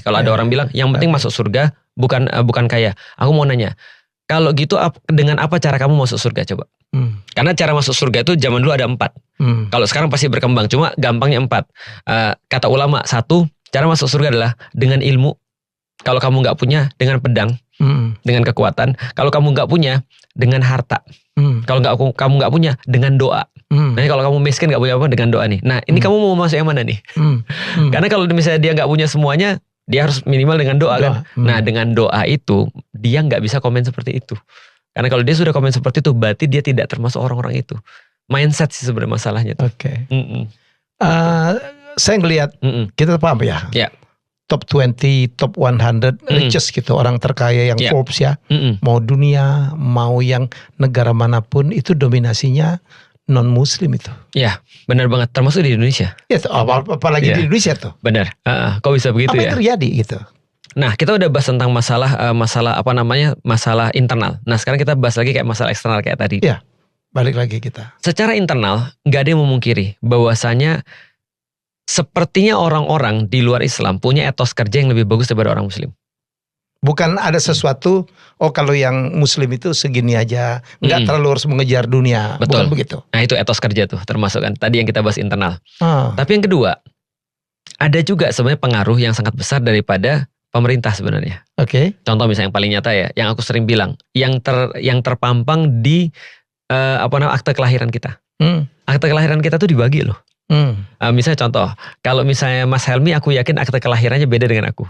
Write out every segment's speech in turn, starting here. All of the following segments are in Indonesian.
Kalau ada orang bilang yang penting masuk surga, bukan kaya. Aku mau nanya, kalau gitu dengan apa cara kamu masuk surga coba? Karena cara masuk surga itu zaman dulu ada 4. Kalau sekarang pasti berkembang, cuma gampangnya 4. Kata ulama, 1, cara masuk surga adalah dengan ilmu. Kalau kamu nggak punya, dengan pedang, dengan kekuatan. Kalau kamu nggak punya, dengan harta. Kalau kamu nggak punya, dengan doa. Nah, kalau kamu miskin nggak punya apa, dengan doa nih. Nah, ini kamu mau masuk yang mana nih? Karena kalau misalnya dia nggak punya semuanya, dia harus minimal dengan doa kan. Nah, dengan doa itu dia nggak bisa komen seperti itu. Karena kalau dia sudah komen seperti itu, berarti dia tidak termasuk orang-orang itu. Mindset sih sebenarnya masalahnya tuh. Oke. Saya ngelihat kita paham ya. Top 20, top 100 richest gitu, orang terkaya yang Forbes ya. Mau dunia, mau yang negara manapun itu dominasinya non-muslim itu. Iya, benar banget. Termasuk di Indonesia. Ya, apalagi di Indonesia tuh. Benar. Kok bisa begitu ya? Apa yang terjadi gitu? Nah, kita udah bahas tentang masalah internal. Nah, sekarang kita bahas lagi kayak masalah eksternal kayak tadi. Iya, balik lagi kita. Secara internal, nggak ada yang memungkiri bahwasanya sepertinya orang-orang di luar Islam punya etos kerja yang lebih bagus daripada orang Muslim. Bukan ada sesuatu, kalau yang Muslim itu segini aja, nggak terlalu harus mengejar dunia. Betul. Bukan begitu. Nah, itu etos kerja tuh termasuk kan. Tadi yang kita bahas internal. Tapi yang kedua, ada juga sebenarnya pengaruh yang sangat besar daripada pemerintah sebenarnya. Oke. Contoh misalnya yang paling nyata ya, yang aku sering bilang, yang terpampang di akte kelahiran kita. Akte kelahiran kita tuh dibagi loh. Misalnya contoh, kalau misalnya Mas Helmi, aku yakin akte kelahirannya beda dengan aku.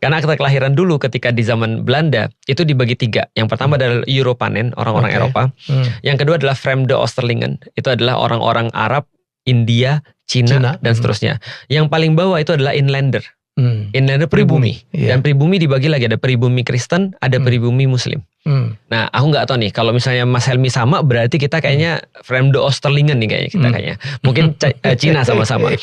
Karena akte kelahiran dulu ketika di zaman Belanda itu dibagi 3. Yang pertama adalah Europanen, orang-orang Eropa. Yang kedua adalah Vreemde Oosterlingen, itu adalah orang-orang Arab, India, Cina dan seterusnya. Yang paling bawah itu adalah Inlander. Inlander pribumi. Dan pribumi dibagi lagi, ada pribumi Kristen, ada pribumi Muslim. Nah, aku nggak tahu nih, kalau misalnya Mas Helmi sama, berarti kita kayaknya Vreemde Oosterlingen nih kayaknya. Mungkin Cina sama-sama.